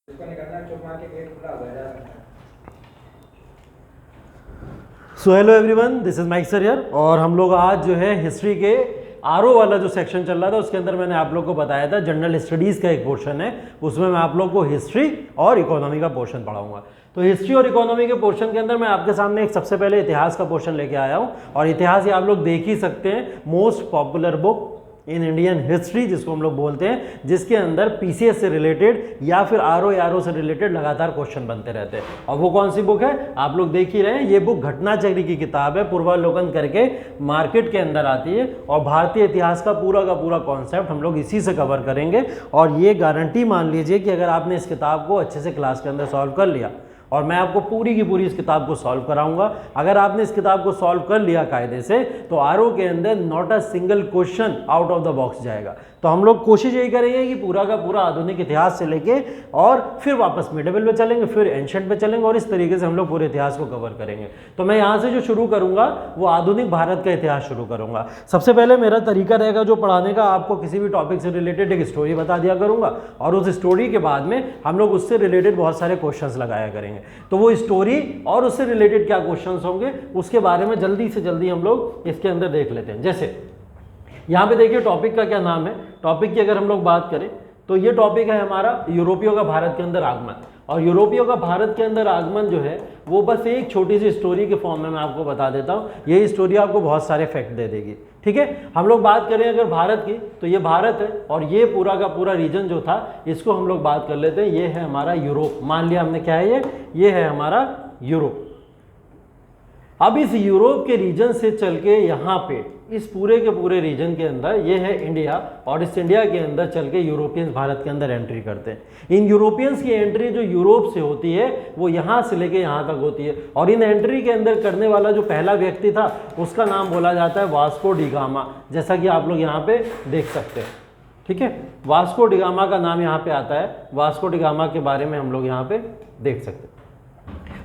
इसको निकलना चुप मार के गेट खुला हुआ है। So hello everyone, this is Mike sir here. और हम लोग आज जो है हिस्ट्री के आरओ वाला जो सेक्शन चल रहा था उसके अंदर मैंने आप लोग को बताया था जनरल स्टडीज़ का एक पोर्शन है, उसमें मैं आप लोग को हिस्ट्री और इकोनॉमी का पोर्शन पढ़ाऊंगा। तो हिस्ट्री और इकोनॉमी के पोर्शन के अंदर मैं आपके सामने एक सबसे पहले इतिहास का पोर्शन लेके आया हूँ। और इतिहास ये आप लोग देख ही सकते हैं, most popular book in Indian history जिसको हम लोग बोलते हैं, जिसके अंदर पीसीएस से रिलेटेड या फिर आरओ से रिलेटेड लगातार क्वेश्चन बनते रहते हैं। और वो कौन सी बुक है आप लोग देख ही रहे हैं, ये बुक घटनाचक्र की किताब है, पूर्वावलोकन करके मार्केट के अंदर आती है। और भारतीय इतिहास का पूरा कॉन्सेप्ट हम लोग इसी से कवर करेंगे। और ये गारंटी मान लीजिए कि अगर आपने इस किताब को अच्छे से क्लास के अंदर सॉल्व कर लिया, और मैं आपको पूरी की पूरी इस किताब को सॉल्व कराऊंगा, अगर आपने इस किताब को सॉल्व कर लिया कायदे से, तो आरओ के अंदर not a single question out of the box जाएगा। तो हम लोग कोशिश यही करेंगे कि पूरा का पूरा आधुनिक इतिहास से लेके और फिर वापस मिडेवल पे चलेंगे, फिर एंशिएंट पे चलेंगे, और इस तरीके से हम लोग पूरे इतिहास को कवर करेंगे। तो मैं यहाँ से जो शुरू करूँगा वो आधुनिक भारत का इतिहास शुरू करूँगा। सबसे पहले मेरा तरीका रहेगा जो पढ़ाने का, आपको किसी भी टॉपिक से रिलेटेड एक स्टोरी बता दिया करूँगा, और उस स्टोरी के बाद में हम लोग उससे रिलेटेड बहुत सारे क्वेश्चंस लगाया करेंगे। तो वो स्टोरी और उससे रिलेटेड क्या क्वेश्चंस होंगे उसके बारे में जल्दी से जल्दी हम लोग इसके अंदर देख लेते हैं। जैसे यहाँ पे देखिए टॉपिक का क्या नाम है। टॉपिक की अगर हम लोग बात करें तो ये टॉपिक है हमारा यूरोपियों का भारत के अंदर आगमन। और यूरोपियों का भारत के अंदर आगमन जो है वो बस एक छोटी सी स्टोरी के फॉर्म में मैं आपको बता देता हूँ। ये स्टोरी आपको बहुत सारे फैक्ट दे देगी। ठीक है, हम लोग बात करें अगर भारत की, तो ये भारत है और ये पूरा का पूरा रीजन जो था इसको हम लोग बात कर लेते हैं। ये है हमारा यूरोप, मान लिया हमने क्या है, ये है हमारा यूरोप। अब इस यूरोप के रीजन से चल के यहाँ पे इस पूरे के पूरे रीजन के अंदर ये है इंडिया, और इस इंडिया के अंदर चल के यूरोपियंस भारत के अंदर एंट्री करते हैं। इन यूरोपियंस की एंट्री जो यूरोप से होती है वो यहाँ से लेके यहाँ तक होती है। और इन एंट्री के अंदर करने वाला जो पहला व्यक्ति था उसका नाम बोला जाता है वास्को डी गामा, जैसा कि आप लोग यहाँ पे देख सकते हैं। ठीक है, वास्को डी गामा का नाम यहाँ पे आता है। वास्को डी गामा के बारे में हम लोग यहाँ पे देख सकते हैं।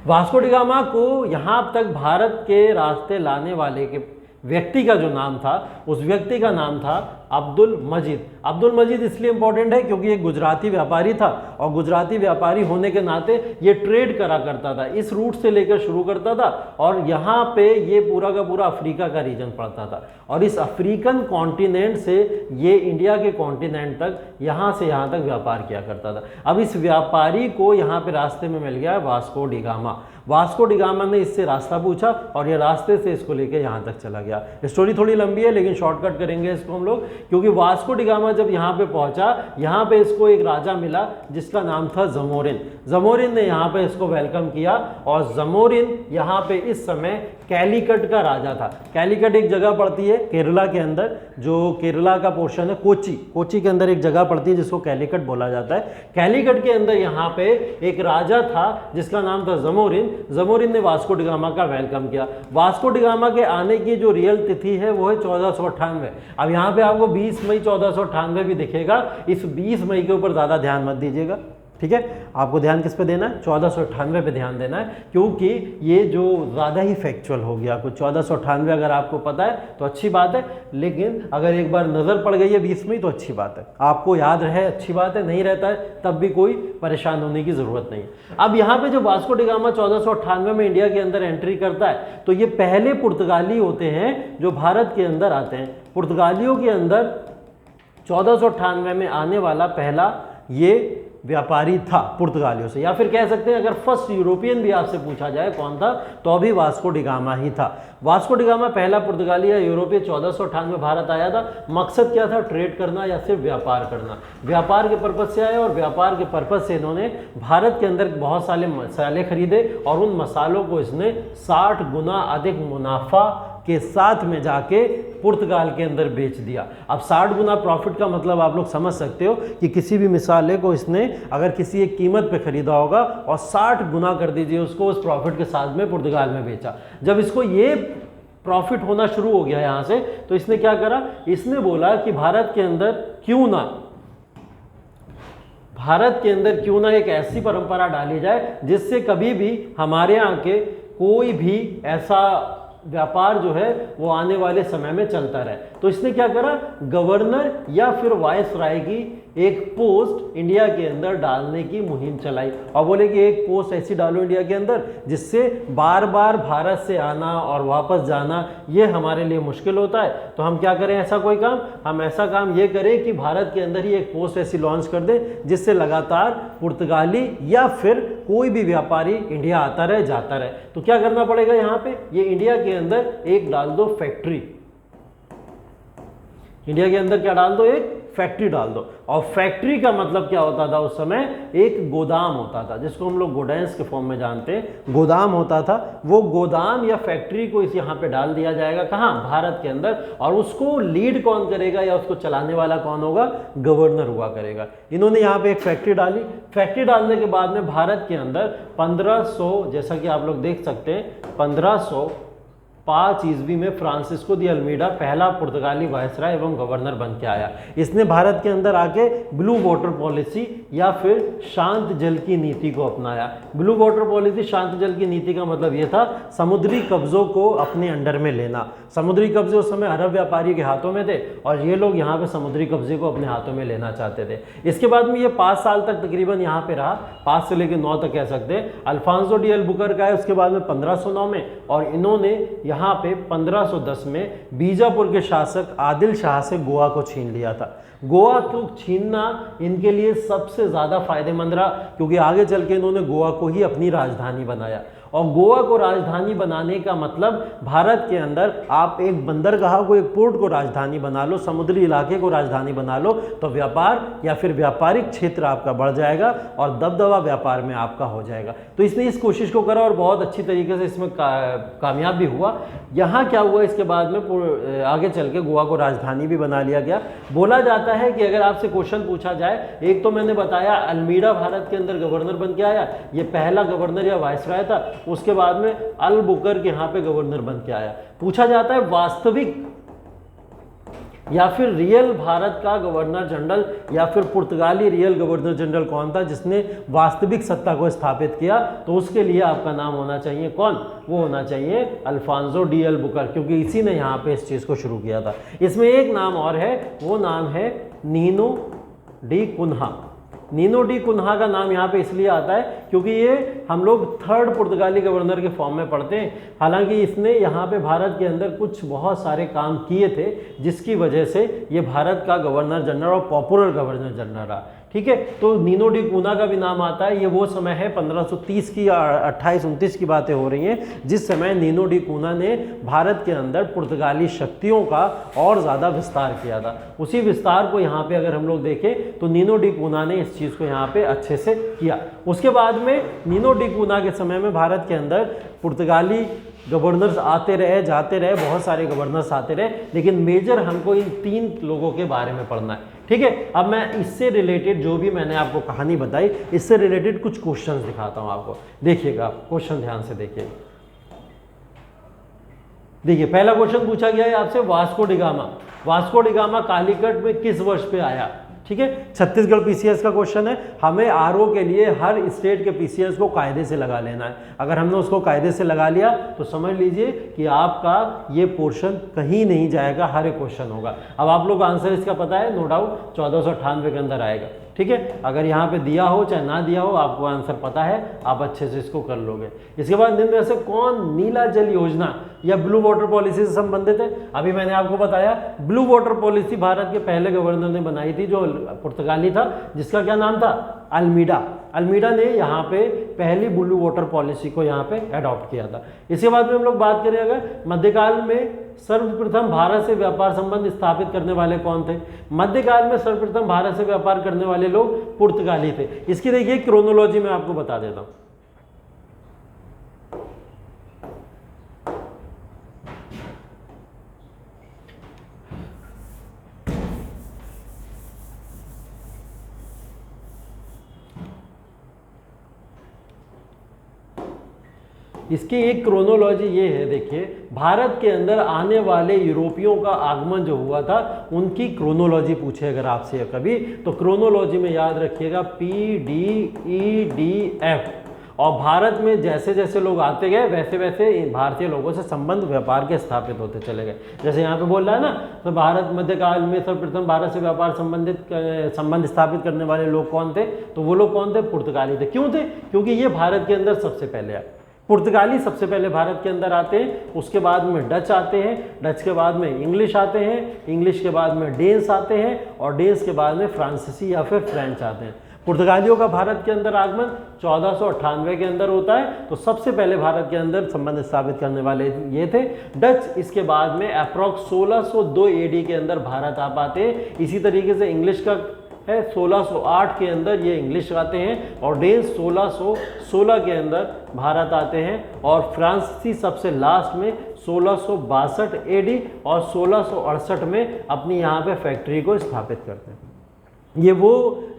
वास्को डी गामा को यहाँ तक भारत के रास्ते लाने वाले के व्यक्ति का जो नाम था, उस व्यक्ति का नाम था अब्दुल मजीद। अब्दुल मजीद इसलिए इंपॉर्टेंट है क्योंकि एक गुजराती व्यापारी था, और गुजराती व्यापारी होने के नाते ये ट्रेड करा करता था, इस रूट से लेकर शुरू करता था, और यहाँ पे ये पूरा का पूरा अफ्रीका का रीजन पड़ता था। और इस अफ्रीकन कॉन्टिनेंट से ये इंडिया के कॉन्टिनेंट तक, यहाँ से यहाँ तक व्यापार किया करता था। अब इस व्यापारी को यहाँ पे रास्ते में मिल गया Vasco D gamma. Vasco D gamma ने इससे रास्ता पूछा और ये रास्ते से इसको लेके यहाँ तक चला गया। स्टोरी थोड़ी लंबी है लेकिन शॉर्टकट करेंगे इसको हम लोग, क्योंकि वास्को डी गामा जब यहाँ पे पहुंचा, यहाँ पे इसको एक राजा मिला जिसका नाम था जमोरिन। जमोरिन ने यहाँ पे इसको वेलकम किया, और जमोरिन यहाँ पे इस समय कैलीकट का राजा था। कैलीकट एक जगह पड़ती है केरला के अंदर, जो केरला का पोर्शन है, कोची के अंदर एक जगह पड़ती है जिसको कैलीकट बोला जाता है। कैलीकट के अंदर यहाँ पे एक राजा था जिसका नाम था जमोरिन। जमोरिन ने वास्को डी गामा का वेलकम किया। वास्को डी गामा के आने की जो रियल तिथि है वो है 1498। अब यहाँ पे आपको 20 मई 1498 भी दिखेगा, इस 20 मई के ऊपर ज़्यादा ध्यान मत दीजिएगा। ठीक है, आपको ध्यान किस पे देना है, 1498 पे ध्यान देना है, क्योंकि ये जो ज़्यादा ही फैक्चुअल हो गया। कुछ 1498 अगर आपको पता है तो अच्छी बात है, लेकिन अगर एक बार नज़र पड़ गई है 20 में तो अच्छी बात है, आपको याद रहे अच्छी बात है, नहीं रहता है तब भी कोई परेशान होने की ज़रूरत नहीं है। अब यहाँ पे जो वास्को डी गामा 1498 में इंडिया के अंदर एंट्री करता है, तो ये पहले पुर्तगाली होते हैं जो भारत के अंदर आते हैं। पुर्तगालियों के अंदर 1498 में आने वाला पहला ये व्यापारी था पुर्तगालियों से, या फिर कह सकते हैं अगर फर्स्ट यूरोपियन भी आपसे पूछा जाए कौन था, तो अभी वास्को डी गामा ही था। वास्को डी गामा पहला पुर्तगाली या यूरोपीय 1498 भारत आया था। मकसद क्या था, ट्रेड करना या सिर्फ व्यापार करना। व्यापार के पर्पज से आए, और व्यापार के पर्पज से इन्होंने भारत के अंदर बहुत सारे मसाले खरीदे, और उन मसालों को इसने 60 गुना अधिक मुनाफा के साथ में जाके पुर्तगाल के अंदर बेच दिया। अब 60 गुना प्रॉफिट का मतलब आप लोग समझ सकते हो कि किसी भी मिसाले को इसने अगर किसी एक कीमत पे खरीदा होगा और 60 गुना कर दीजिए उसको, उस प्रॉफिट के साथ में पुर्तगाल में बेचा। जब इसको ये प्रॉफिट होना शुरू हो गया यहाँ से, तो इसने क्या करा, इसने बोला कि भारत के अंदर क्यों ना एक ऐसी परंपरा डाली जाए जिससे कभी भी हमारे यहाँ के कोई भी ऐसा व्यापार जो है वो आने वाले समय में चलता रहे। तो इसने क्या करा, गवर्नर या फिर वायसराय की एक पोस्ट इंडिया के अंदर डालने की मुहिम चलाई और बोले कि एक पोस्ट ऐसी डालो इंडिया के अंदर जिससे बार बार भारत से आना और वापस जाना ये हमारे लिए मुश्किल होता है। तो हम क्या करें, ऐसा कोई काम, हम ऐसा काम ये करें कि भारत के अंदर ही एक पोस्ट ऐसी लॉन्च कर दें जिससे लगातार पुर्तगाली या फिर कोई भी व्यापारी इंडिया आता रहे जाता रहे। तो क्या करना पड़ेगा, यहाँ पे ये इंडिया के अंदर एक डाल दो फैक्ट्री, इंडिया के अंदर क्या डाल दो, एक फैक्ट्री डाल दो। और फैक्ट्री का मतलब क्या होता था उस समय, एक गोदाम होता था जिसको हम लोग गोडाउंस के फॉर्म में जानते हैं, गोदाम होता था। वो गोदाम या फैक्ट्री को इस यहाँ पे डाल दिया जाएगा, कहाँ, भारत के अंदर। और उसको लीड कौन करेगा या उसको चलाने वाला कौन होगा, गवर्नर हुआ करेगा। इन्होंने यहाँ पे एक फैक्ट्री डाली। फैक्ट्री डालने के बाद में भारत के अंदर 1500, जैसा कि आप लोग देख सकते हैं, 1505 ईस्वी में फ्रांसिस्को दी अल्मीडा पहला पुर्तगाली वायसराय एवं गवर्नर बन के आया। इसने भारत के अंदर आके ब्लू वाटर पॉलिसी या फिर शांत जल की नीति को अपनाया। ब्लू वाटर पॉलिसी, शांत जल की नीति का मतलब ये था समुद्री कब्जों को अपने अंडर में लेना। समुद्री कब्जे उस समय अरब व्यापारी के हाथों में थे और ये लोग यहाँ पे समुद्री कब्जे को अपने हाथों में लेना चाहते थे। इसके बाद में ये 5 साल तक तकरीबन यहाँ पे रहा, 5 से लेकर 9 तक कह सकते हैं। अल्फांसो डी अल्बुकर्क आए उसके बाद में 1509 में, और इन्होंने यहाँ पे 1510 में बीजापुर के शासक आदिल शाह से गोवा को छीन लिया था। गोवा को छीनना इनके लिए सबसे ज़्यादा फायदेमंद रहा क्योंकि आगे चल के इन्होंने गोवा को ही अपनी राजधानी बनाया। और गोवा को राजधानी बनाने का मतलब भारत के अंदर आप एक बंदरगाह को, एक पोर्ट को राजधानी बना लो, समुद्री इलाके को राजधानी बना लो, तो व्यापार या फिर व्यापारिक क्षेत्र आपका बढ़ जाएगा और दबदबा व्यापार में आपका हो जाएगा। तो इसने इस कोशिश को करा और बहुत अच्छी तरीके से इसमें कामयाब भी हुआ। यहाँ क्या हुआ, इसके बाद में आगे चल के गोवा को राजधानी भी बना लिया गया। बोला जाता है कि अगर आपसे क्वेश्चन पूछा जाए, एक तो मैंने बताया अल्मीडा भारत के अंदर गवर्नर बन के आया, ये पहला गवर्नर या वायसराय था। उसके बाद में अल्बुकर्क यहाँ पे गवर्नर बन के आया। पूछा जाता है वास्तविक या फिर रियल भारत का गवर्नर जनरल या फिर पुर्तगाली रियल गवर्नर जनरल कौन था जिसने वास्तविक सत्ता को स्थापित किया, तो उसके लिए आपका नाम होना चाहिए कौन, वो होना चाहिए अल्फांसो डी अल्बुकर्क, क्योंकि इसी ने यहाँ पे इस चीज़ को शुरू किया था। इसमें एक नाम और है, वो नाम है Nuno da Cunha. Nuno da Cunha का नाम यहाँ पे इसलिए आता है क्योंकि ये हम लोग 3rd पुर्तगाली गवर्नर के फॉर्म में पढ़ते हैं। हालांकि इसने यहाँ पे भारत के अंदर कुछ बहुत सारे काम किए थे जिसकी वजह से ये भारत का गवर्नर जनरल और पॉपुलर गवर्नर जनरल रहा। ठीक है, तो नीनो डी कुन्हा का भी नाम आता है। ये वो समय है 1530 की या 28-29 की बातें हो रही हैं जिस समय नीनो डी कुन्हा ने भारत के अंदर पुर्तगाली शक्तियों का और ज़्यादा विस्तार किया था। उसी विस्तार को यहाँ पे अगर हम लोग देखें तो नीनो डी कुन्हा ने इस चीज़ को यहाँ पे अच्छे से किया। उसके बाद में नीनो डी कुन्हा के समय में भारत के अंदर पुर्तगाली गवर्नर्स आते रहे जाते रहे, बहुत सारे गवर्नर्स आते रहे, लेकिन मेजर हमको इन 3 लोगों के बारे में पढ़ना है। ठीक है, अब मैं इससे रिलेटेड जो भी मैंने आपको कहानी बताई, इससे रिलेटेड कुछ क्वेश्चंस दिखाता हूं आपको। देखिएगा, क्वेश्चन ध्यान से देखिए। देखिए, पहला क्वेश्चन पूछा गया है आपसे, Vasco da Gama. Vasco da Gama Calicut में किस वर्ष पे आया? ठीक है, छत्तीसगढ़ पीसीएस का क्वेश्चन है। हमें आरओ के लिए हर स्टेट के पीसीएस को कायदे से लगा लेना है। अगर हमने उसको कायदे से लगा लिया तो समझ लीजिए कि आपका ये पोर्शन कहीं नहीं जाएगा, हर एक क्वेश्चन होगा। अब आप लोग आंसर इसका पता है, नो डाउट 1498 के अंदर आएगा। ठीक है, अगर यहाँ पे दिया हो चाहे ना दिया हो, आपको आंसर पता है, आप अच्छे से इसको कर लोगे। इसके बाद निम्न में से कौन नीला जल योजना या ब्लू वाटर पॉलिसी से संबंधित है? अभी मैंने आपको बताया ब्लू वाटर पॉलिसी भारत के पहले गवर्नर ने बनाई थी जो पुर्तगाली था, जिसका क्या नाम था, अल्मीडा। अल्मीडा ने यहाँ पे पहली ब्लू वाटर पॉलिसी को यहाँ पे अडॉप्ट किया था। इसके बाद में हम लोग बात करें अगर मध्यकाल में सर्वप्रथम भारत से व्यापार संबंध स्थापित करने वाले कौन थे? मध्यकाल में सर्वप्रथम भारत से व्यापार करने वाले लोग पुर्तगाली थे। इसकी देखिए क्रोनोलॉजी में आपको बता देता हूं। इसकी एक क्रोनोलॉजी ये है, देखिए भारत के अंदर आने वाले यूरोपियों का आगमन जो हुआ था उनकी क्रोनोलॉजी पूछे अगर आपसे कभी, तो क्रोनोलॉजी में याद रखिएगा PDEDF। और भारत में जैसे जैसे लोग आते गए वैसे वैसे भारतीय लोगों से संबंध व्यापार के स्थापित होते चले गए। जैसे यहाँ पे बोल रहा है ना, तो भारत मध्यकाल में सर्वप्रथम भारत से व्यापार संबंध स्थापित करने वाले लोग कौन थे, तो वो लोग कौन थे, पुर्तगाली थे। क्यों थे, क्योंकि ये भारत के अंदर सबसे पहले आए। पुर्तगाली सबसे पहले भारत के अंदर आते हैं, उसके बाद में डच आते हैं, डच के बाद में इंग्लिश आते हैं, इंग्लिश के बाद में डेन्स आते हैं और डेन्स के बाद में फ्रांसीसी या फिर फ्रेंच आते हैं। पुर्तगालियों का भारत के अंदर आगमन 1498 के अंदर होता है, तो सबसे पहले भारत के अंदर संबंध स्थापित करने वाले ये थे। डच इसके बाद में अप्रॉक्स 1602 AD के अंदर भारत आ पाते हैं। इसी तरीके से इंग्लिश का है 1608 के अंदर ये इंग्लिश आते हैं और डेन्स 1616 के अंदर भारत आते हैं और फ्रांसीसी सबसे लास्ट में 1662 AD और 1668 में अपनी यहाँ पे फैक्ट्री को स्थापित करते हैं। ये वो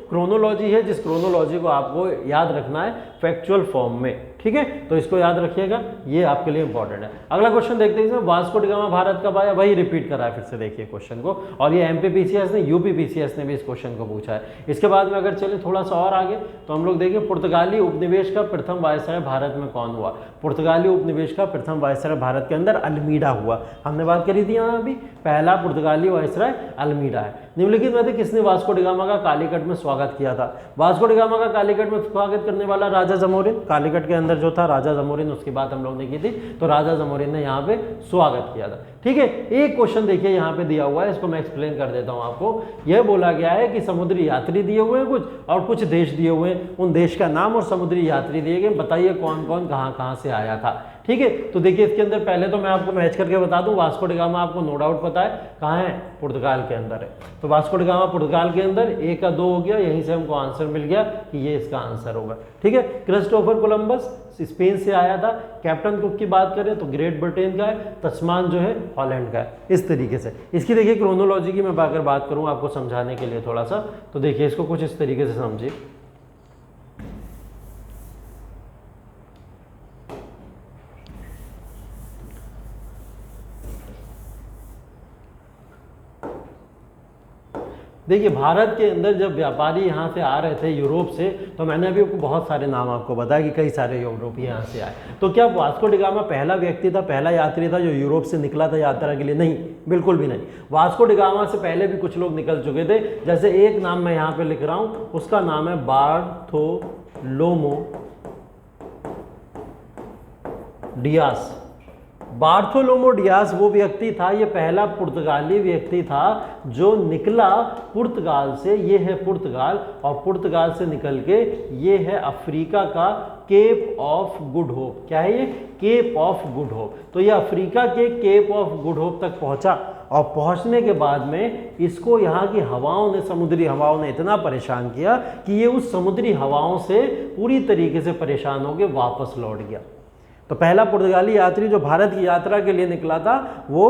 क्रोनोलॉजी है जिस क्रोनोलॉजी को आपको याद रखना है फैक्चुअल फॉर्म में, ठीक है, तो इसको याद रखिएगा, ये आपके लिए इंपॉर्टेंट है। अगला क्वेश्चन देखते हैं, वास्को डी गामा भारत कब आया, वही रिपीट करा है फिर से, देखिए क्वेश्चन को, और ये MPPCS ने UPPCS ने भी इस क्वेश्चन को पूछा है। इसके बाद में अगर चले थोड़ा सा और आगे तो हम लोग देखें पुर्तगाली उपनिवेश का प्रथम वायसराय भारत में कौन हुआ। पुर्तगाली उपनिवेश का प्रथम वायसराय भारत के अंदर अल्मीडा हुआ। हमने बात करी थी यहाँ अभी, पहला पुर्तगाली वायसराय अल्मीडा है। निम्नलिखित में से किसने वास्को डी गामा का कालीकट में स्वागत किया था। वास्को डी गामा का कालीकट में स्वागत करने वाला राजा जमोरिन, कालीकट के अंदर जो था राजा जमोरिन, उसकी बात हम लोग ने की थी, तो राजा जमोरिन ने यहाँ पे स्वागत किया था, ठीक है। एक क्वेश्चन देखिए यहाँ पे दिया हुआ है, इसको मैं एक्सप्लेन कर देता हूँ आपको। यह बोला गया है कि समुद्री यात्री दिए हुए हैं कुछ और कुछ देश दिए हुए हैं, उन देश का नाम और समुद्री यात्री दिए गए, बताइए कौन कौन कहाँ से आया था, ठीक है। तो देखिए इसके अंदर पहले तो मैं आपको मैच करके बता दूं, वास्को डी गामा आपको नो डाउट पता है कहाँ है, पुर्तगाल के अंदर है। तो वास्को डी गामा पुर्तगाल के अंदर, 1 का 2 हो गया, यहीं से हमको आंसर मिल गया कि ये इसका आंसर होगा, ठीक है। क्रिस्टोफर कोलंबस स्पेन से आया था। कैप्टन कुक की बात करें तो ग्रेट ब्रिटेन का है, तस्मान जो है हॉलैंड का है। इस तरीके से इसकी देखिए क्रोनोलॉजी की मैं अगर बात करूँ आपको समझाने के लिए थोड़ा सा, तो देखिए इसको कुछ इस तरीके से समझिए। देखिए भारत के अंदर जब व्यापारी यहाँ से आ रहे थे यूरोप से, तो मैंने अभी बहुत सारे नाम आपको बताया कि कई सारे यूरोपीय यहाँ से आए। तो क्या वास्को डी गामा पहला व्यक्ति था, पहला यात्री था जो यूरोप से निकला था यात्रा के लिए? नहीं, बिल्कुल भी नहीं। वास्को डी गामा से पहले भी कुछ लोग निकल चुके थे। जैसे एक नाम मैं यहाँ पे लिख रहा हूँ, उसका नाम है बार्थोलोमो डियास। बार्थोलोमो डियास वो व्यक्ति था, ये पहला पुर्तगाली व्यक्ति था जो निकला पुर्तगाल से। ये है पुर्तगाल, और पुर्तगाल से निकल के ये है अफ्रीका का केप ऑफ गुड होप। क्या है ये? Cape of Good Hope. तो ये अफ्रीका के केप ऑफ गुड होप तक पहुंचा, और पहुंचने के बाद में इसको यहाँ की हवाओं ने, समुद्री हवाओं ने इतना परेशान किया कि ये उस समुद्री हवाओं से पूरी तरीके से परेशान होकर वापस लौट गया। तो पहला पुर्तगाली यात्री जो भारत की यात्रा के लिए निकला था वो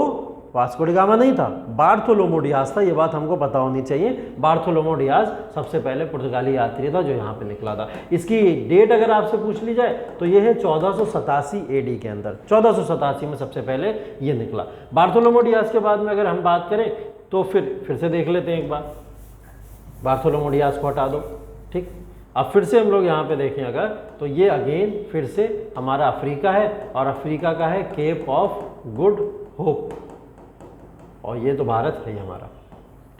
वास्को डी गामा नहीं था, बार्थोलोमो डियास था। ये बात हमको पता होनी चाहिए। बार्थोलोमो डियास सबसे पहले पुर्तगाली यात्री था जो यहाँ पे निकला था। इसकी डेट अगर आपसे पूछ ली जाए तो ये है 1487 AD के अंदर, 1487 में सबसे पहले ये निकला। बार्थोलोमो डियास के बाद में अगर हम बात करें तो फिर से देख लेते हैं एक बार। बार्थोलोमो डियास को हटा दो, ठीक। अब फिर से हम लोग यहाँ पे देखें अगर, तो ये अगेन फिर से हमारा अफ्रीका है, और अफ्रीका का है केप ऑफ गुड होप, और ये तो भारत है हमारा,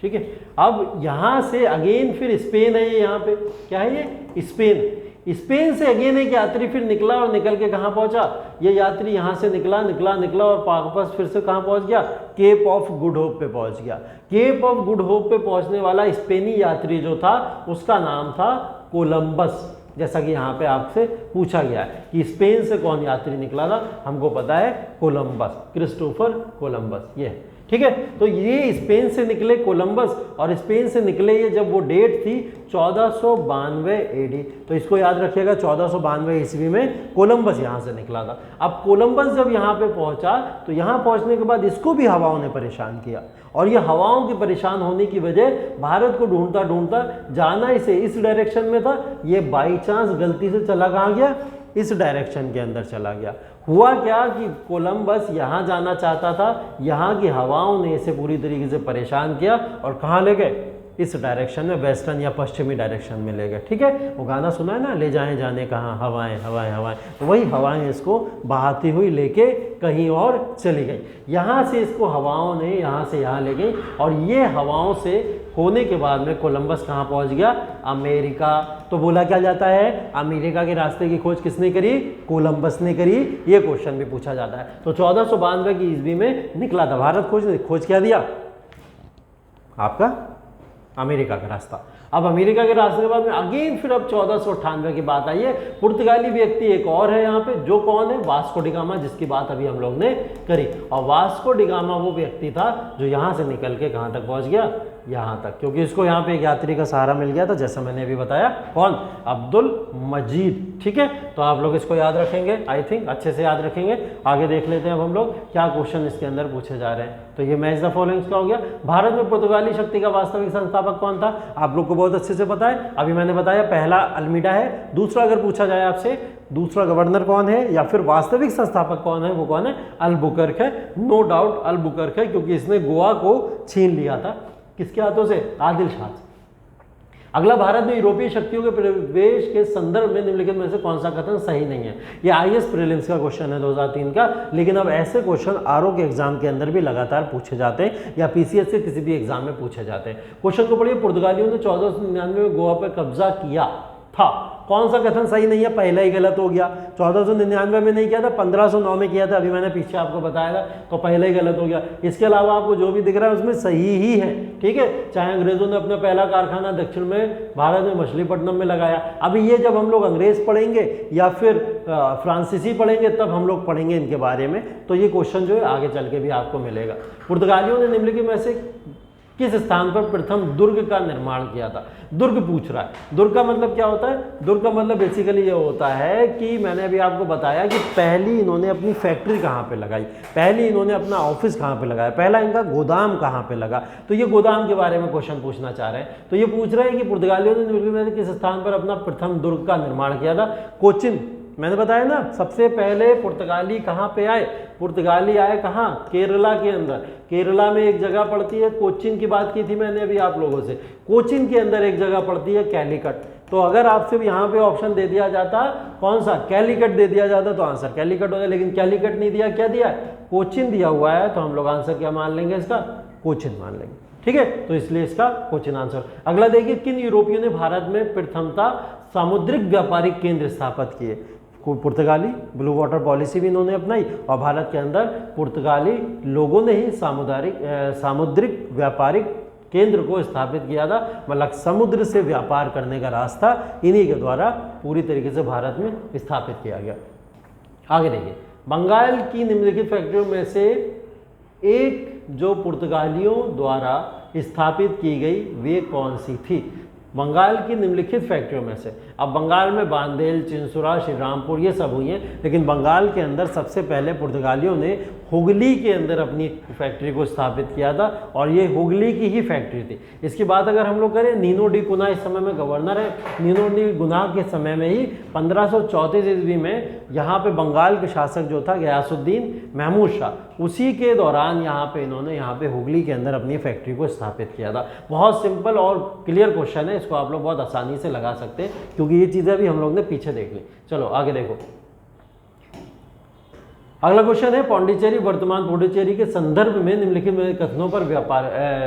ठीक है। अब यहाँ से अगेन फिर स्पेन है, ये यहाँ पे क्या है, ये स्पेन। स्पेन से अगेन एक यात्री फिर निकला, और निकल के कहाँ पहुँचा? ये यात्री यहाँ से निकला और वापस फिर से कहाँ पहुँच गया? केप ऑफ गुड होप पे पहुँच गया। केप ऑफ गुड होप पे पहुँचने वाला स्पेनी यात्री जो था उसका नाम था कोलंबस। जैसा कि यहाँ पे आपसे पूछा गया है कि स्पेन से कौन यात्री निकला था, हमको पता है कोलंबस, क्रिस्टोफर कोलंबस, ये है, ठीक है। तो ये स्पेन से निकले कोलंबस, और स्पेन से निकले ये जब वो डेट थी 1492 AD। तो इसको याद रखिएगा, 1492 ईस्वी में कोलंबस यहाँ से निकला था। अब कोलंबस जब यहाँ पे पहुँचा तो यहाँ पहुँचने के बाद इसको भी हवाओं ने परेशान किया, और ये हवाओं के परेशान होने की वजह भारत को ढूंढता ढूंढता जाना इसे इस डायरेक्शन में था, ये बाई चांस गलती से चला कहाँ गया? इस डायरेक्शन के अंदर चला गया। हुआ क्या कि कोलंबस यहाँ जाना चाहता था, यहाँ की हवाओं ने इसे पूरी तरीके से परेशान किया और कहाँ ले गए? इस डायरेक्शन में, वेस्टर्न या पश्चिमी डायरेक्शन में ले गए। ठीक है, वो गाना सुना है ना, ले जाएं जाने कहाँ हवाएं हवाएं हवाएं, तो वही हवाएं इसको बहाती हुई लेके कहीं और चली गई। यहाँ से इसको हवाओं ने यहाँ से यहाँ ले गई, और ये हवाओं से होने के बाद में कोलंबस कहाँ पहुँच गया? अमेरिका। तो बोला क्या जाता है, अमेरिका के रास्ते की खोज किसने करी? कोलंबस ने करी। ये क्वेश्चन भी पूछा जाता है। तो 1492 की ईस्वी में निकला था भारत खोज क्या दिया आपका? अमेरिका का रास्ता। अब अमेरिका के रास्ते के बाद में अगेन फिर अब 1498 की बात आई है। पुर्तगाली व्यक्ति एक और है यहाँ पे, जो कौन है? वास्को डी गामा, जिसकी बात अभी हम लोग ने करी। और वास्को डी गामा वो व्यक्ति था जो यहाँ से निकल के कहाँ तक पहुँच गया? यहाँ तक, क्योंकि इसको यहाँ पे एक यात्री का सहारा मिल गया था, जैसा मैंने अभी बताया। कौन? अब्दुल मजीद। ठीक है, तो आप लोग इसको याद रखेंगे, आई थिंक अच्छे से याद रखेंगे। आगे देख लेते हैं अब हम लोग क्या क्वेश्चन इसके अंदर पूछे जा रहे हैं। तो ये मैच द फॉलोइंग्स का हो गया। भारत में पुर्तगाली शक्ति का वास्तविक संस्थापक कौन था? आप लोग को बहुत अच्छे से पता है, अभी मैंने बताया। पहला अल्मीडा है। दूसरा अगर पूछा जाए आपसे, दूसरा गवर्नर कौन है या फिर वास्तविक संस्थापक कौन है, वो कौन है? अल्बुकर्क है। नो डाउट अल्बुकर्क है, क्योंकि इसने गोवा को छीन लिया था। किसके हाथों से? आदिल शाह से। अगला, भारत में यूरोपीय शक्तियों के प्रवेश के संदर्भ में निम्नलिखित में से कौन सा कथन सही नहीं है? ये आईएएस प्रीलिम्स का क्वेश्चन है 2003 का, लेकिन अब ऐसे क्वेश्चन आरओ के एग्जाम के अंदर भी लगातार पूछे जाते हैं, या पीसीएस के किसी भी एग्जाम में पूछे जाते हैं। क्वेश्चन को पढ़िए। पुर्तगालियों ने 1499 में गोवा पर कब्जा किया था। कौन सा कथन सही नहीं है? पहला ही गलत हो गया। 1499 में नहीं किया था, 1509 में किया था, अभी मैंने पीछे आपको बताया था, तो पहला ही गलत हो गया। इसके अलावा आपको जो भी दिख रहा है उसमें सही ही है। ठीक है, चाहे अंग्रेजों ने अपना पहला कारखाना दक्षिण में भारत में मछलीपट्टनम में लगाया। अभी ये जब हम लोग अंग्रेज पढ़ेंगे या फिर फ्रांसीसी पढ़ेंगे, तब हम लोग पढ़ेंगे इनके बारे में, तो ये क्वेश्चन जो है आगे चल के भी आपको मिलेगा। पुर्तगालियों ने निम्नलिखित में से किस स्थान पर प्रथम दुर्ग का निर्माण किया था? दुर्ग पूछ रहा है। दुर्ग का मतलब क्या होता है? दुर्ग का मतलब बेसिकली ये होता है कि मैंने अभी आपको बताया कि पहली इन्होंने अपनी फैक्ट्री कहाँ पे लगाई, पहली इन्होंने अपना ऑफिस कहाँ पे लगाया, पहला इनका गोदाम कहाँ पे लगा। तो ये गोदाम के बारे में क्वेश्चन पूछना चाह रहे हैं। तो ये पूछ रहे हैं कि पुर्तगालियों ने किस स्थान पर अपना प्रथम दुर्ग का निर्माण किया था? कोचिन। मैंने बताया ना, सबसे पहले पुर्तगाली कहाँ पे आए? पुर्तगाली आए कहाँ? केरला के अंदर। केरला में एक जगह पड़ती है, कोचिन की बात की थी मैंने अभी आप लोगों से। कोचिन के अंदर एक जगह पड़ती है कैलीकट। तो अगर आपसे यहाँ पे ऑप्शन दे दिया जाता कौन सा? कैलीकट दे दिया जाता तो आंसर कैलीकट होगा, लेकिन कैलीकट नहीं दिया, क्या दिया है? कोचिन दिया हुआ है। तो हम लोग आंसर क्या मान लेंगे इसका? कोचिन मान लेंगे। ठीक है, तो इसलिए इसका कोचिन आंसर। अगला देखिए, किन यूरोपियों ने भारत में प्रथमता सामुद्रिक व्यापारिक केंद्र स्थापित किए? पुर्तगाली। ब्लू वाटर पॉलिसी भी इन्होंने अपनाई, और भारत के अंदर पुर्तगाली लोगों ने ही सामुद्रिक व्यापारिक केंद्र को स्थापित किया था। मतलब समुद्र से व्यापार करने का रास्ता इन्हीं के द्वारा पूरी तरीके से भारत में स्थापित किया गया। आगे देखिए, बंगाल की निम्नलिखित फैक्ट्रियों में से एक जो पुर्तगालियों द्वारा स्थापित की गई वे कौन सी थी? बंगाल की निम्नलिखित फैक्ट्रियों में से। अब बंगाल में बांदेल, चिंसुरा, श्रीरामपुर ये सब हुई हैं, लेकिन बंगाल के अंदर सबसे पहले पुर्तगालियों ने हुगली के अंदर अपनी फैक्ट्री को स्थापित किया था, और ये हुगली की ही फैक्ट्री थी। इसकी बात अगर हम लोग करें, नीनो डी कुना इस समय में गवर्नर है। नीनो डी कुना के समय में ही 1534 ईस्वी में यहाँ पे बंगाल के शासक जो था गयासुद्दीन महमूद शाह, उसी के दौरान यहाँ पे इन्होंने यहाँ पे हुगली के अंदर अपनी फैक्ट्री को स्थापित किया था। बहुत सिंपल और क्लियर क्वेश्चन है, इसको आप लोग बहुत आसानी से लगा सकते हैं, क्योंकि ये चीज़ें भी हम लोग ने पीछे देख ली। चलो आगे देखो, अगला क्वेश्चन है, पौंडीचेरी वर्तमान पुडुचेरी के संदर्भ में निम्नलिखित कथनों पर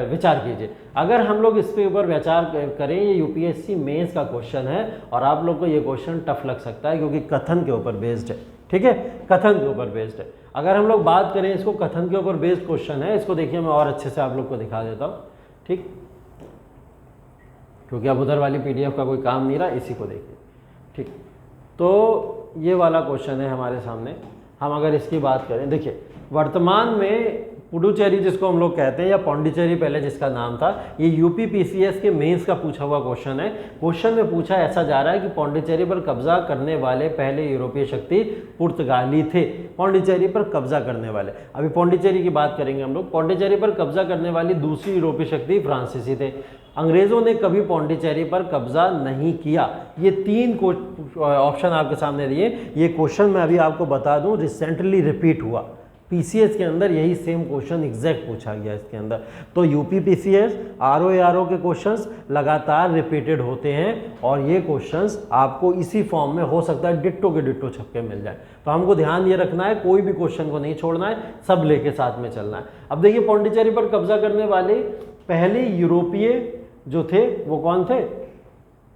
विचार कीजिए। अगर हम लोग इस पे ऊपर विचार करें, ये यूपीएससी मेंस का क्वेश्चन है, और आप लोग को ये क्वेश्चन टफ लग सकता है, क्योंकि कथन के ऊपर बेस्ड है। ठीक है, कथन के ऊपर बेस्ड है। अगर हम लोग बात करें, इसको कथन के ऊपर बेस्ड क्वेश्चन है, इसको देखिए मैं और अच्छे से आप लोग को दिखा देता हूँ। ठीक, क्योंकि अब उधर वाली पीडीएफ का कोई काम नहीं रहा, इसी को देखिए। ठीक, तो ये वाला क्वेश्चन है हमारे सामने। हम अगर इसकी बात करें, देखिए वर्तमान में पुडुचेरी जिसको हम लोग कहते हैं, या पौंडीचेरी पहले जिसका नाम था, ये यूपी पीसीएस के मेंस का पूछा हुआ क्वेश्चन है। क्वेश्चन में पूछा ऐसा जा रहा है कि पौंडीचेरी पर कब्जा करने वाले पहले यूरोपीय शक्ति पुर्तगाली थे। पौंडीचेरी पर कब्जा करने वाले, अभी पौंडीचेरी की बात करेंगे हम लोग। पौंडीचेरी पर कब्जा करने वाली दूसरी यूरोपीय शक्ति फ्रांसीसी थे। अंग्रेजों ने कभी पौंडीचेरी पर कब्जा नहीं किया। ये तीन ऑप्शन आपके सामने दिए। ये क्वेश्चन मैं अभी आपको बता दूं, रिसेंटली रिपीट हुआ। पीसीएस के अंदर यही सेम क्वेश्चन एग्जैक्ट पूछा गया इसके अंदर। तो यूपी पीसीएस आरओ के क्वेश्चंस लगातार रिपीटेड होते हैं और ये क्वेश्चंस आपको इसी फॉर्म में हो सकता है डिट्टो के डिट्टो छपके मिल जाए। तो हमको ध्यान ये रखना है, कोई भी क्वेश्चन को नहीं छोड़ना है, सब लेके साथ में चलना है। अब देखिए पौंडीचेरी पर कब्जा करने वाले पहले यूरोपीय जो थे वो कौन थे?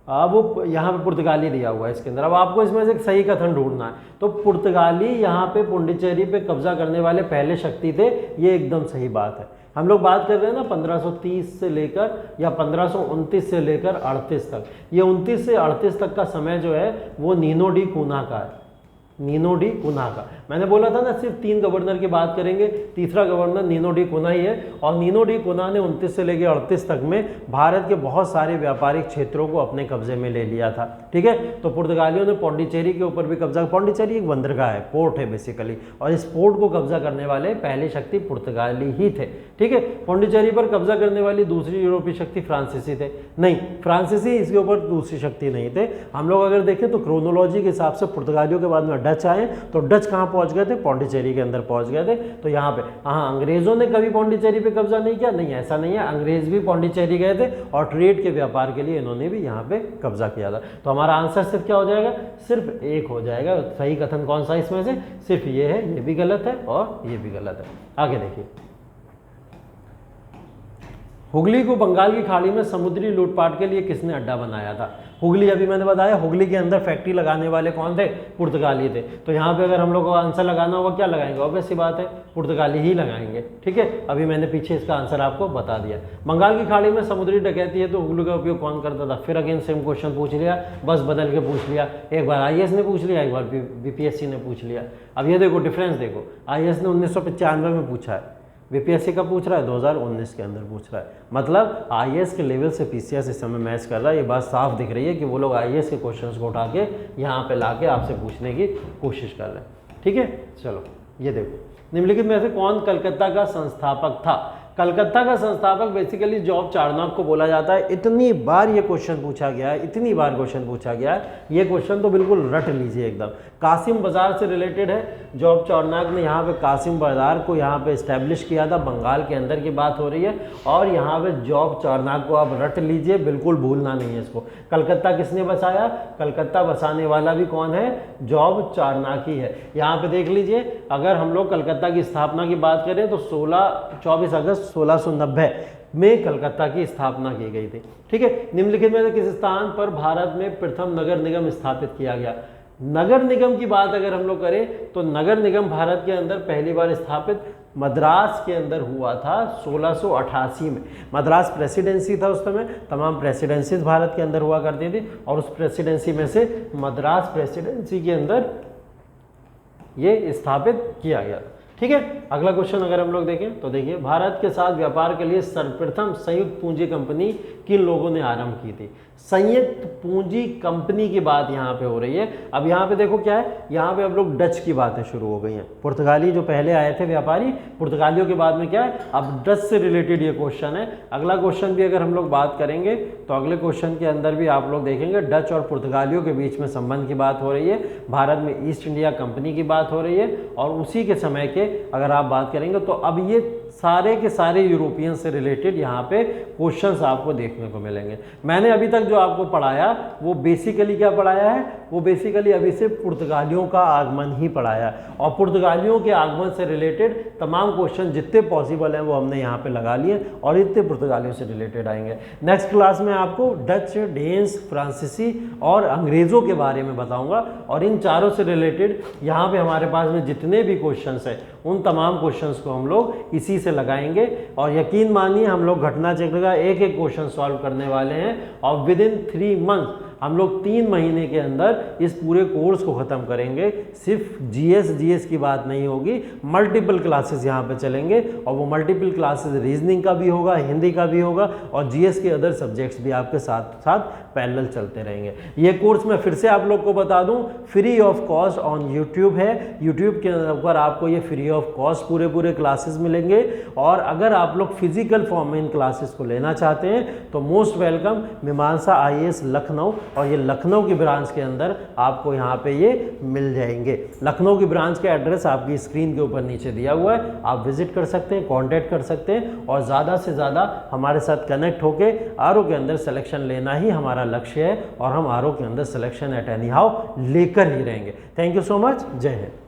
अब वो यहाँ पे पुर्तगाली दिया हुआ है इसके अंदर। अब आपको इसमें से एक सही कथन ढूंढना है। तो पुर्तगाली यहाँ पे पुंडीचेरी पे कब्जा करने वाले पहले शक्ति थे, ये एकदम सही बात है। हम लोग बात कर रहे हैं ना 1530 से लेकर या 1529 से लेकर 38 तक। ये 29 से 38 तक का समय जो है वो नीनो डी कूना का है, नीनो डी कुना का। मैंने बोला था ना सिर्फ 3 गवर्नर की बात करेंगे, तीसरा गवर्नर नीनो डी कुना ही है। और नीनो डी कुना ने 29 से लेकर 38 तक में भारत के बहुत सारे व्यापारिक क्षेत्रों को अपने कब्जे में ले लिया था। ठीक है, तो पुर्तगालियों ने पौंडीचेरी के ऊपर भी कब्जा। पौंडीचेरी एक बंदरगाह है, पोर्ट है बेसिकली, और इस पोर्ट को कब्जा करने वाले पहली शक्ति पुर्तगाली ही थे। ठीक है, पौंडीचेरी पर कब्जा करने वाली दूसरी यूरोपीय शक्ति फ्रांसीसी थे। नहीं, फ्रांसीसी इसके ऊपर दूसरी शक्ति नहीं थे। हम लोग अगर देखें तो क्रोनोलॉजी के हिसाब से पुर्तगालियों के बाद में डच आए, तो डच कहाँ पहुंच गए थे? पौंडीचेरी के अंदर पहुंच गए थे। तो यहाँ पे हाँ, अंग्रेजों ने कभी पौंडीचेरी पे कब्जा नहीं किया, नहीं ऐसा नहीं है। अंग्रेज भी पौंडीचेरी गए थे और ट्रेड के व्यापार के लिए इन्होंने भी यहाँ पे कब्जा किया था। तो हमारा आंसर सिर्फ क्या हो जाएगा? सिर्फ एक हो जाएगा। सही कथन कौन सा इसमें से? सिर्फ ये है, ये भी गलत है और ये भी गलत है। आगे देखिए, हुगली को बंगाल की खाड़ी में समुद्री लूटपाट के लिए किसने अड्डा बनाया था? हुगली, अभी मैंने बताया हुगली के अंदर फैक्ट्री लगाने वाले कौन थे? पुर्तगाली थे। तो यहाँ पे अगर हम लोग को आंसर लगाना होगा, क्या लगाएंगे? ऑब्वियस सी बात है, पुर्तगाली ही लगाएंगे। ठीक है, अभी मैंने पीछे इसका आंसर आपको बता दिया। बंगाल की खाड़ी में समुद्री डकैती है तो हुगली का उपयोग कौन करता था? फिर अगेन सेम क्वेश्चन पूछ लिया, बस बदल के पूछ लिया। एक बार IAS ने पूछ लिया, एक बार BPSC ने पूछ लिया। अब ये देखो डिफरेंस देखो, IAS ने 1995 में पूछा है, BPSC का पूछ रहा है 2019 के अंदर पूछ रहा है। मतलब IAS के लेवल से PCS इस समय मैच कर रहा है। ये बात साफ दिख रही है कि वो लोग IAS के क्वेश्चंस को उठा के यहाँ पे ला के आपसे पूछने की कोशिश कर रहे हैं। ठीक है, चलो ये देखो, निम्नलिखित में से कौन कलकत्ता का संस्थापक था? कलकत्ता का संस्थापक बेसिकली जॉब चार्नॉक को बोला जाता है। इतनी बार ये क्वेश्चन पूछा गया है, इतनी बार क्वेश्चन पूछा गया है, ये क्वेश्चन तो बिल्कुल रट लीजिए एकदम। कासिम बाजार से रिलेटेड है। जॉब चार्नॉक ने यहाँ पे कासिम बाजार को यहाँ पे इस्टेब्लिश किया था, बंगाल के अंदर की बात हो रही है। और यहाँ पे जॉब चार्नॉक को आप रट लीजिए, बिल्कुल भूलना नहीं है इसको। कलकत्ता किसने बसाया? कलकत्ता बसाने वाला भी कौन है? जॉब चार्नॉक ही है। यहाँ पे देख लीजिए, अगर हम लोग कलकत्ता की स्थापना की बात करें तो 24 अगस्त 1690 में कलकत्ता की स्थापना की गई थी। ठीक है, निम्नलिखित में से किस स्थान पर भारत में प्रथम नगर निगम स्थापित किया गया? नगर निगम की बात अगर हम लोग करें तो नगर निगम भारत के अंदर पहली बार स्थापित मद्रास के अंदर हुआ था 1688 में। मद्रास प्रेसिडेंसी था उस समय, तमाम प्रेसिडेंसीज भारत के अंदर हुआ करती थी और उस प्रेसिडेंसी में से मद्रास प्रेसिडेंसी के अंदर ये स्थापित किया गया। ठीक है, अगला क्वेश्चन अगर हम लोग देखें तो देखिए, भारत के साथ व्यापार के लिए सर्वप्रथम संयुक्त पूंजी कंपनी किन लोगों ने आरंभ की थी? संयुक्त पूंजी कंपनी की बात यहाँ पे हो रही है। अब यहाँ पे देखो क्या है, यहाँ पे अब लोग डच की बातें शुरू हो गई हैं। पुर्तगाली जो पहले आए थे व्यापारी, पुर्तगालियों के बाद में क्या है, अब डच से रिलेटेड ये क्वेश्चन है। अगला क्वेश्चन भी अगर हम लोग बात करेंगे तो अगले क्वेश्चन के अंदर भी आप लोग देखेंगे डच और पुर्तगालियों के बीच में संबंध की बात हो रही है। भारत में ईस्ट इंडिया कंपनी की बात हो रही है और उसी के समय के अगर आप बात करेंगे तो अब ये सारे के सारे यूरोपियन से रिलेटेड यहाँ पे क्वेश्चंस आपको देखने को मिलेंगे। मैंने अभी तक जो आपको पढ़ाया वो बेसिकली क्या पढ़ाया है? वो बेसिकली अभी से पुर्तगालियों का आगमन ही पढ़ाया है और पुर्तगालियों के आगमन से रिलेटेड तमाम क्वेश्चन जितने पॉसिबल हैं वो हमने यहाँ पे लगा लिए और इतने पुर्तगालियों से रिलेटेड आएंगे। नेक्स्ट क्लास में आपको डच, डेन्स, फ्रांसीसी और अंग्रेज़ों के बारे में बताऊँगा और इन चारों से रिलेटेड यहाँ पे हमारे पास में जितने भी क्वेश्चंस हैं उन तमाम क्वेश्चंस को हम लोग इसी से लगाएंगे और यकीन मानिए हम लोग घटना चक्र का एक एक क्वेश्चन सॉल्व करने वाले हैं और विद इन 3 मंथ हम लोग 3 महीने के अंदर इस पूरे कोर्स को ख़त्म करेंगे। सिर्फ जीएस की बात नहीं होगी, मल्टीपल क्लासेस यहाँ पे चलेंगे और वो मल्टीपल क्लासेस रीजनिंग का भी होगा, हिंदी का भी होगा और जीएस के अदर सब्जेक्ट्स भी आपके साथ साथ पैरेलल चलते रहेंगे। ये कोर्स मैं फिर से आप लोग को बता दूं, free of cost on YouTube है। यूट्यूब के ऊपर आपको ये फ्री ऑफ कॉस्ट पूरे क्लासेस मिलेंगे और अगर आप लोग फिजिकल फॉर्म में इन क्लासेस को लेना चाहते हैं तो मोस्ट वेलकम मीमांसा IAS लखनऊ और ये लखनऊ की ब्रांच के अंदर आपको यहाँ पे ये मिल जाएंगे। लखनऊ की ब्रांच का एड्रेस आपकी स्क्रीन के ऊपर नीचे दिया हुआ है, आप विजिट कर सकते हैं, कॉन्टैक्ट कर सकते हैं और ज़्यादा से ज़्यादा हमारे साथ कनेक्ट होके आरओ के अंदर सिलेक्शन लेना ही हमारा लक्ष्य है और हम आरओ के अंदर सिलेक्शन एट एनी हाउ लेकर ही रहेंगे। Thank you so much. जय हिंद।